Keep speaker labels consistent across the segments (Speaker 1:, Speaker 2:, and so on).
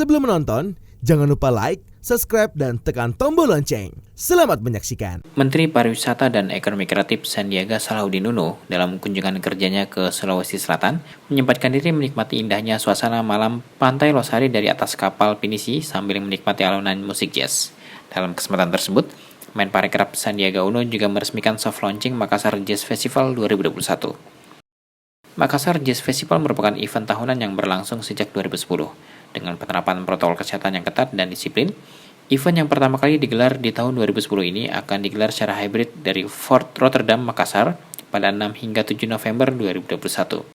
Speaker 1: Sebelum menonton, jangan lupa like, subscribe, dan tekan tombol lonceng. Selamat menyaksikan.
Speaker 2: Menteri Pariwisata dan Ekonomi Kreatif Sandiaga Salahuddin Uno dalam kunjungan kerjanya ke Sulawesi Selatan menyempatkan diri menikmati indahnya suasana malam Pantai Losari dari atas kapal pinisi sambil menikmati alunan musik jazz. Dalam kesempatan tersebut, Menparekraf Sandiaga Uno juga meresmikan soft launching Makassar Jazz Festival 2021. Makassar Jazz Festival merupakan event tahunan yang berlangsung sejak 2010. Dengan penerapan protokol kesehatan yang ketat dan disiplin, event yang pertama kali digelar di tahun 2010 ini akan digelar secara hybrid dari Fort Rotterdam, Makassar pada 6 hingga 7 November 2021.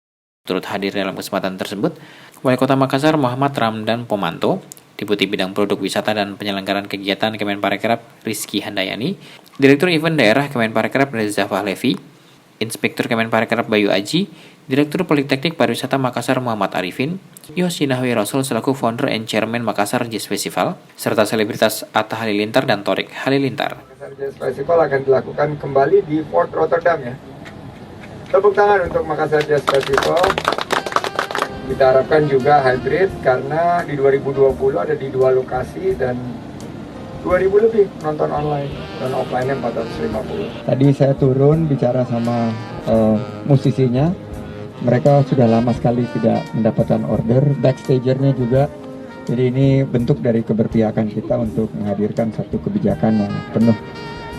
Speaker 2: Turut hadir dalam kesempatan tersebut, Wali Kota Makassar Muhammad Ramdan Pomanto, Deputi Bidang Produk Wisata dan Penyelenggaraan Kegiatan Kemenparekraf Rizky Handayani, Direktur Event Daerah Kemenparekraf Reza Fahlevi, Inspektur Kemenparekraf Bayu Aji, Direktur Politeknik Pariwisata Makassar Muhammad Arifin, Yosi Nahwi Rasul selaku Founder and Chairman Makassar Jazz Festival, serta selebritas Atta Halilintar dan Torik Halilintar.
Speaker 3: Makassar Jazz Festival akan dilakukan kembali di Fort Rotterdam ya. Tepuk tangan untuk Makassar Jazz Festival. Kita harapkan juga hybrid karena di 2020 ada di 2 lokasi dan 2000 lebih nonton online dan offline-nya 450. Tadi saya turun bicara sama musisinya. Mereka sudah lama sekali tidak mendapatkan order, backstagernya juga. Jadi ini bentuk dari keberpihakan kita untuk menghadirkan satu kebijakan yang penuh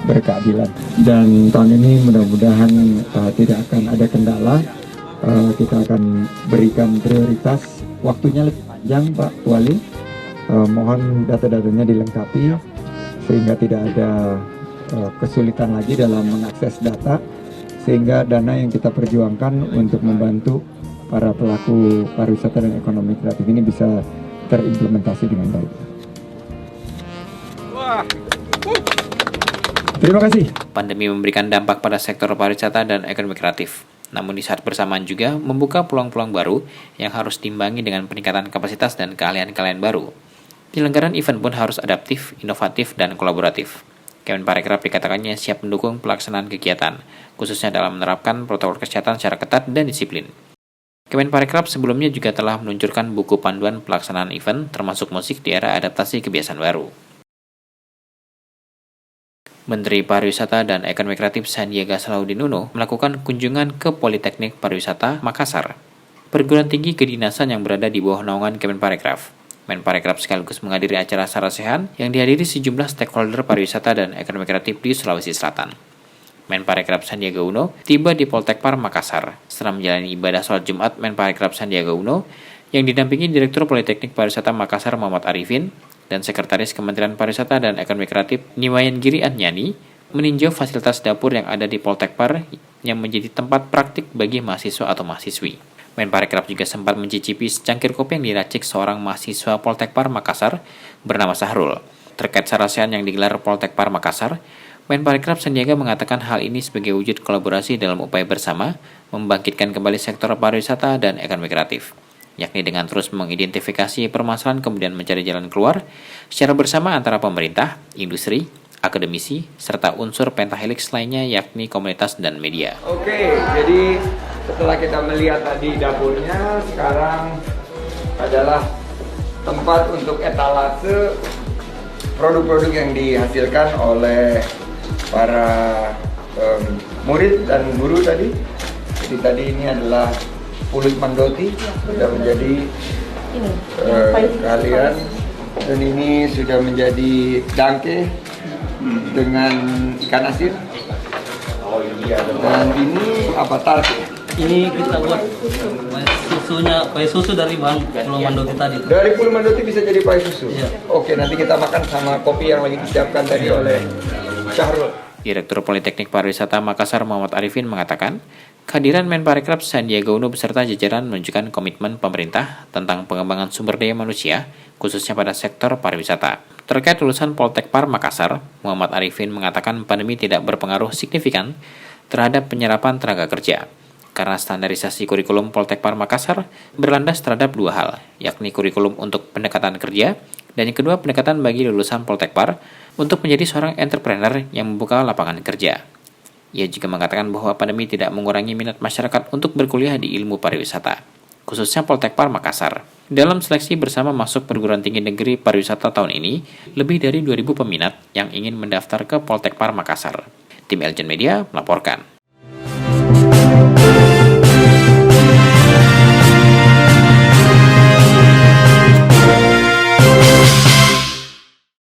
Speaker 3: berkeadilan. Dan tahun ini mudah-mudahan tidak akan ada kendala. Kita akan berikan prioritas, waktunya lebih panjang Pak Wali. Mohon data-datanya dilengkapi sehingga tidak ada kesulitan lagi dalam mengakses data. Sehingga dana yang kita perjuangkan untuk membantu para pelaku pariwisata dan ekonomi kreatif ini bisa terimplementasi dengan baik. Terima kasih.
Speaker 2: Pandemi memberikan dampak pada sektor pariwisata dan ekonomi kreatif. Namun di saat bersamaan juga membuka peluang-peluang baru yang harus diimbangi dengan peningkatan kapasitas dan keahlian-keahlian baru. Penyelenggaraan event pun harus adaptif, inovatif, dan kolaboratif. Kemenparekraf dikatakannya siap mendukung pelaksanaan kegiatan, khususnya dalam menerapkan protokol kesehatan secara ketat dan disiplin. Kemenparekraf sebelumnya juga telah meluncurkan buku panduan pelaksanaan event termasuk musik di era adaptasi kebiasaan baru. Menteri Pariwisata dan Ekonomi Kreatif Sandiaga Salahuddin Uno melakukan kunjungan ke Politeknik Pariwisata Makassar, perguruan tinggi kedinasan yang berada di bawah naungan Kemenparekraf. Menparekraf sekaligus menghadiri acara sarasehan yang dihadiri sejumlah stakeholder pariwisata dan ekonomi kreatif di Sulawesi Selatan. Menparekraf Sandiaga Uno tiba di Poltekpar Makassar setelah menjalani ibadah sholat Jumat. Menparekraf Sandiaga Uno yang didampingi Direktur Politeknik Pariwisata Makassar Muhammad Arifin dan Sekretaris Kementerian Pariwisata dan Ekonomi Kreatif Niwayan Giri Adnyani meninjau fasilitas dapur yang ada di Poltekpar yang menjadi tempat praktik bagi mahasiswa atau mahasiswi. Menparekraf juga sempat mencicipi secangkir kopi yang diracik seorang mahasiswa Poltekpar Makassar bernama Sahrul. Terkait sarasehan yang digelar Poltekpar Makassar, Menparekraf Sandiaga mengatakan hal ini sebagai wujud kolaborasi dalam upaya bersama membangkitkan kembali sektor pariwisata dan ekonomi kreatif, yakni dengan terus mengidentifikasi permasalahan kemudian mencari jalan keluar secara bersama antara pemerintah, industri, akademisi, serta unsur pentahelix lainnya yakni komunitas dan media.
Speaker 3: Oke, jadi setelah kita melihat tadi dapurnya, sekarang adalah tempat untuk etalase produk-produk yang dihasilkan oleh para murid dan guru tadi. Jadi tadi ini adalah pulut mandoti, sudah menjadi kalian, dan ini sudah menjadi dangke dengan ikan asin. Dan ini apa tarte?
Speaker 4: Ini kita buat susunya, pakai susu dari pulau mandoti tadi.
Speaker 3: Dari pulau mandoti bisa jadi pakai susu?
Speaker 4: Iya.
Speaker 3: Oke, nanti kita makan sama kopi yang lagi disiapkan tadi oleh Syahrul.
Speaker 2: Direktur Politeknik Pariwisata Makassar Muhammad Arifin mengatakan, kehadiran Menparekraf Sandiaga Uno beserta jajaran menunjukkan komitmen pemerintah tentang pengembangan sumber daya manusia, khususnya pada sektor pariwisata. Terkait lulusan Poltekpar Makassar, Muhammad Arifin mengatakan pandemi tidak berpengaruh signifikan terhadap penyerapan tenaga kerja, karena standarisasi kurikulum Poltekpar Makassar berlandas terhadap 2 hal, yakni kurikulum untuk pendekatan kerja, dan yang kedua pendekatan bagi lulusan Poltekpar untuk menjadi seorang entrepreneur yang membuka lapangan kerja. Ia juga mengatakan bahwa pandemi tidak mengurangi minat masyarakat untuk berkuliah di ilmu pariwisata, khususnya Poltekpar Makassar. Dalam seleksi bersama masuk perguruan tinggi negeri pariwisata tahun ini, lebih dari 2.000 peminat yang ingin mendaftar ke Poltekpar Makassar. Tim Eljen Media melaporkan.